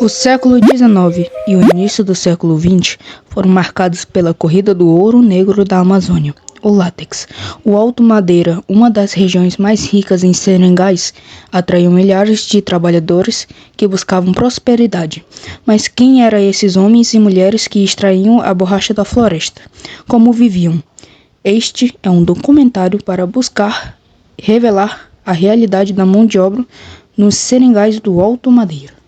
O século XIX e o início do século XX foram marcados pela corrida do ouro negro da Amazônia, o látex. O Alto Madeira, uma das regiões mais ricas em seringais, atraiu milhares de trabalhadores que buscavam prosperidade. Mas quem eram esses homens e mulheres que extraíam a borracha da floresta? Como viviam? Este é um documentário para buscar revelar a realidade da mão de obra nos seringais do Alto Madeira.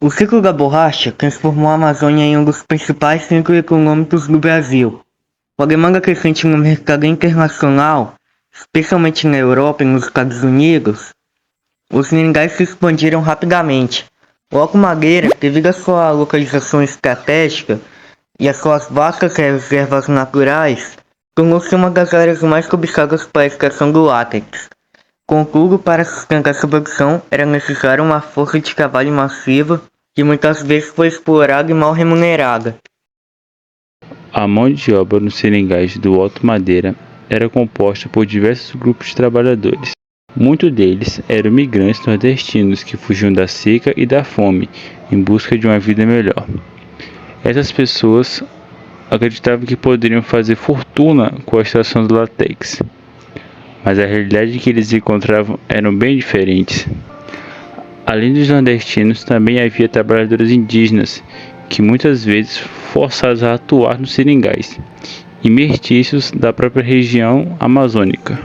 O ciclo da borracha transformou a Amazônia em um dos principais centros econômicos do Brasil. Com a demanda crescente no mercado internacional, especialmente na Europa e nos Estados Unidos, os seringais se expandiram rapidamente. O Alto Madeira, devido à sua localização estratégica e às suas vastas reservas naturais, tornou-se uma das áreas mais cobiçadas para a extração do látex. Contudo, para sustentar essa produção, era necessária uma força de trabalho massiva que muitas vezes foi explorada e mal remunerada. A mão de obra nos seringais do Alto Madeira era composta por diversos grupos de trabalhadores. Muitos deles eram migrantes nordestinos que fugiam da seca e da fome em busca de uma vida melhor. Essas pessoas acreditavam que poderiam fazer fortuna com a extração do látex, mas a realidade que eles encontravam eram bem diferentes. Além dos nordestinos, também havia trabalhadores indígenas, que muitas vezes forçados a atuar nos seringais, e mestiços da própria região amazônica.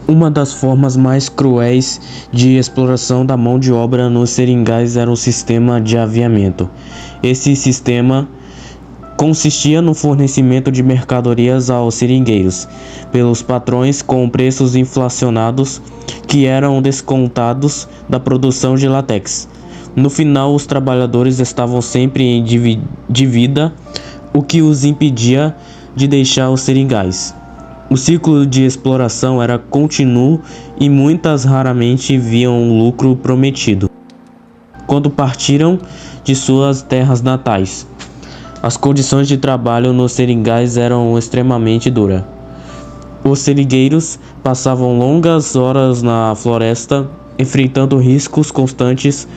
Uma das formas mais cruéis de exploração da mão de obra nos seringais era o sistema de aviamento. Esse sistema consistia no fornecimento de mercadorias aos seringueiros pelos patrões com preços inflacionados que eram descontados da produção de látex. No final, os trabalhadores estavam sempre em dívida, o que os impedia de deixar os seringais. O ciclo de exploração era contínuo e muitas raramente viam o lucro prometido quando partiram de suas terras natais. As condições de trabalho nos seringais eram extremamente duras. Os seringueiros passavam longas horas na floresta, enfrentando riscos constantes.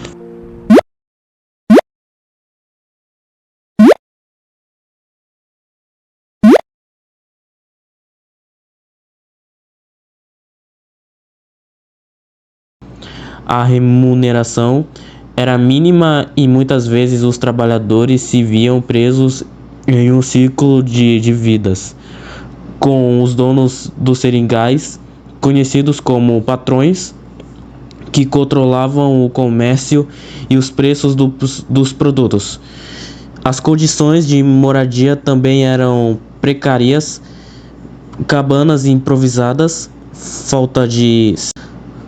A remuneração era mínima e muitas vezes os trabalhadores se viam presos em um ciclo de dívidas com os donos dos seringais, conhecidos como patrões, que controlavam o comércio e os preços dos produtos. As condições de moradia também eram precárias, cabanas improvisadas, falta de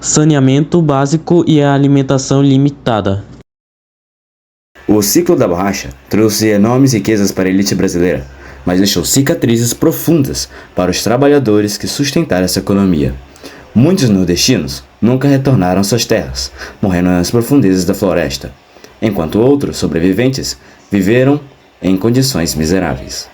saneamento básico e a alimentação limitada. O ciclo da borracha trouxe enormes riquezas para a elite brasileira, mas deixou cicatrizes profundas para os trabalhadores que sustentaram essa economia. Muitos nordestinos nunca retornaram às suas terras, morrendo nas profundezas da floresta, enquanto outros sobreviventes viveram em condições miseráveis.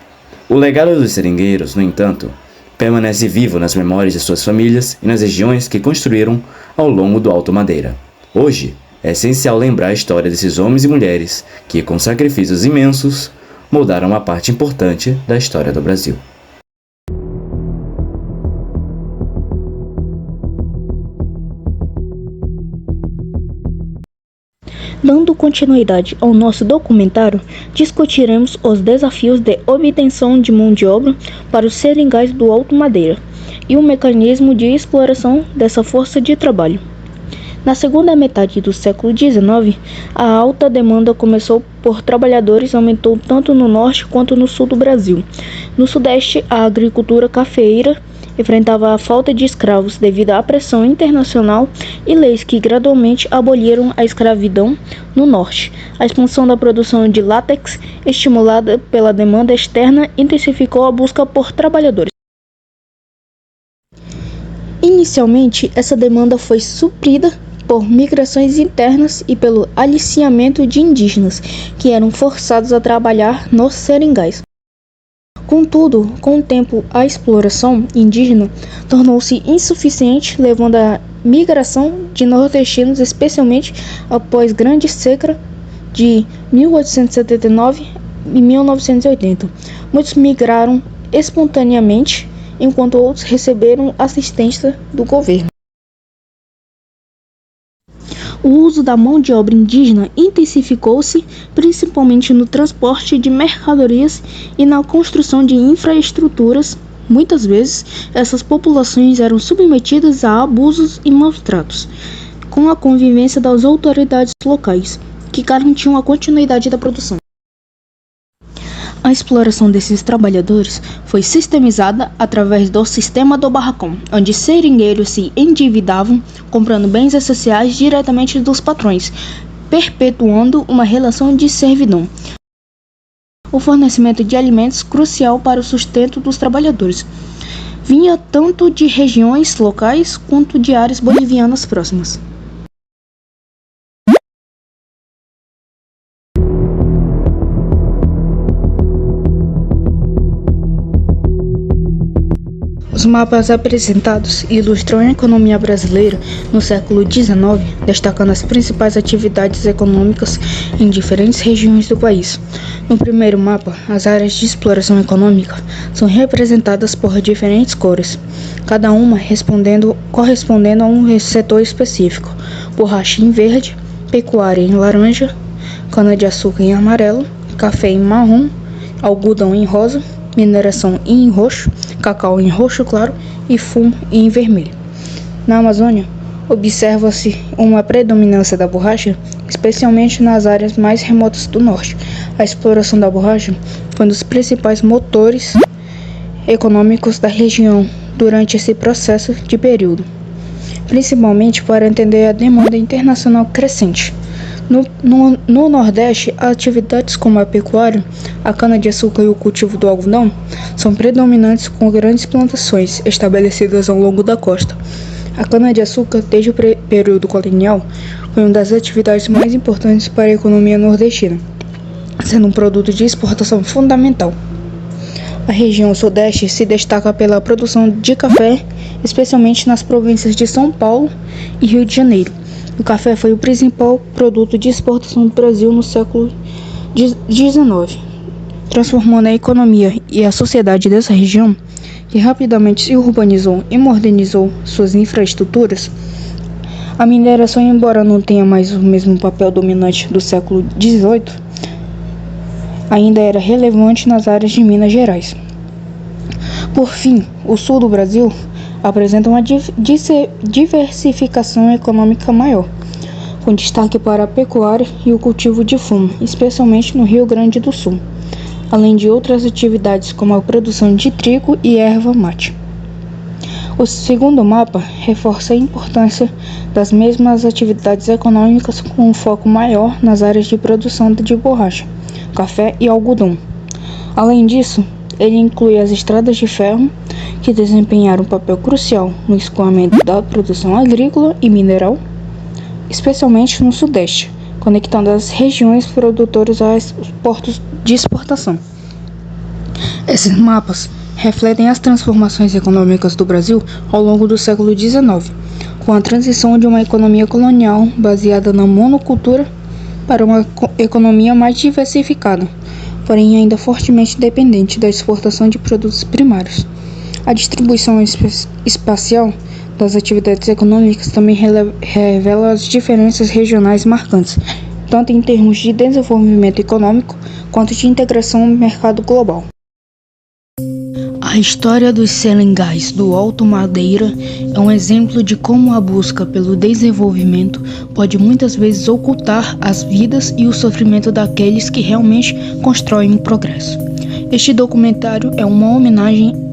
O legado dos seringueiros, no entanto, permanece vivo nas memórias de suas famílias e nas regiões que construíram ao longo do Alto Madeira. Hoje, é essencial lembrar a história desses homens e mulheres que, com sacrifícios imensos, moldaram uma parte importante da história do Brasil. Dando continuidade ao nosso documentário, discutiremos os desafios de obtenção de mão de obra para os seringais do Alto Madeira e o mecanismo de exploração dessa força de trabalho. Na segunda metade do século XIX, a alta demanda começou por trabalhadores aumentou tanto no norte quanto no sul do Brasil. No sudeste, a agricultura cafeeira enfrentava a falta de escravos devido à pressão internacional e leis que gradualmente aboliram a escravidão no norte. A expansão da produção de látex, estimulada pela demanda externa, intensificou a busca por trabalhadores. Inicialmente, essa demanda foi suprida por migrações internas e pelo aliciamento de indígenas, que eram forçados a trabalhar nos seringais. Contudo, com o tempo, a exploração indígena tornou-se insuficiente, levando à migração de nordestinos, especialmente após grande seca de 1879 e 1980. Muitos migraram espontaneamente, enquanto outros receberam assistência do governo. O uso da mão de obra indígena intensificou-se, principalmente no transporte de mercadorias e na construção de infraestruturas. Muitas vezes, essas populações eram submetidas a abusos e maus-tratos, com a conivência das autoridades locais, que garantiam a continuidade da produção. A exploração desses trabalhadores foi sistemizada através do sistema do barracão, onde seringueiros se endividavam comprando bens essenciais diretamente dos patrões, perpetuando uma relação de servidão. O fornecimento de alimentos, crucial para o sustento dos trabalhadores, vinha tanto de regiões locais quanto de áreas bolivianas próximas. Os mapas apresentados ilustram a economia brasileira no século XIX, destacando as principais atividades econômicas em diferentes regiões do país. No primeiro mapa, as áreas de exploração econômica são representadas por diferentes cores, cada uma correspondendo a um setor específico: borracha em verde, pecuária em laranja, cana-de-açúcar em amarelo, café em marrom, algodão em rosa, mineração em roxo, cacau em roxo claro e fumo em vermelho. Na Amazônia, observa-se uma predominância da borracha, especialmente nas áreas mais remotas do norte. A exploração da borracha foi um dos principais motores econômicos da região durante esse processo de período, principalmente para atender a demanda internacional crescente. No Nordeste, atividades como a pecuária, a cana-de-açúcar e o cultivo do algodão são predominantes, com grandes plantações estabelecidas ao longo da costa. A cana-de-açúcar, desde o período colonial, foi uma das atividades mais importantes para a economia nordestina, sendo um produto de exportação fundamental. A região Sudeste se destaca pela produção de café, especialmente nas províncias de São Paulo e Rio de Janeiro. O café foi o principal produto de exportação do Brasil no século XIX, transformando a economia e a sociedade dessa região, que rapidamente se urbanizou e modernizou suas infraestruturas. A mineração, embora não tenha mais o mesmo papel dominante do século XVIII, ainda era relevante nas áreas de Minas Gerais. Por fim, o sul do Brasil apresenta uma diversificação econômica maior, com destaque para a pecuária e o cultivo de fumo, especialmente no Rio Grande do Sul, além de outras atividades como a produção de trigo e erva mate. O segundo mapa reforça a importância das mesmas atividades econômicas, com um foco maior nas áreas de produção de borracha, café e algodão. Além disso, ele inclui as estradas de ferro, que desempenharam um papel crucial no escoamento da produção agrícola e mineral, especialmente no Sudeste, conectando as regiões produtoras aos portos de exportação. Esses mapas refletem as transformações econômicas do Brasil ao longo do século XIX, com a transição de uma economia colonial baseada na monocultura para uma economia mais diversificada, porém ainda fortemente dependente da exportação de produtos primários. A distribuição espacial das atividades econômicas também revela as diferenças regionais marcantes, tanto em termos de desenvolvimento econômico quanto de integração no mercado global. A história dos seringais do Alto Madeira é um exemplo de como a busca pelo desenvolvimento pode muitas vezes ocultar as vidas e o sofrimento daqueles que realmente constroem o progresso. Este documentário é uma homenagem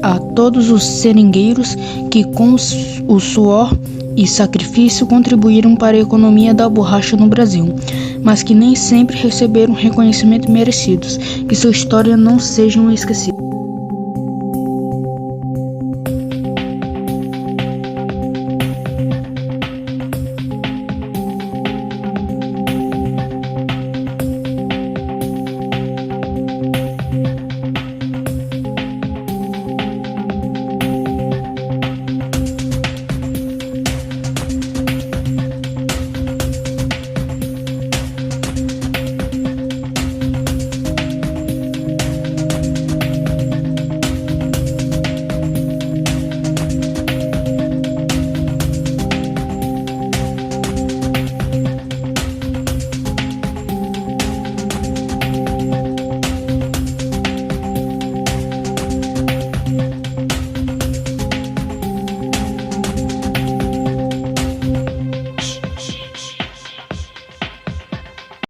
a todos os seringueiros que, com o suor e sacrifício, contribuíram para a economia da borracha no Brasil, mas que nem sempre receberam reconhecimento merecidos. Que sua história não seja esquecida.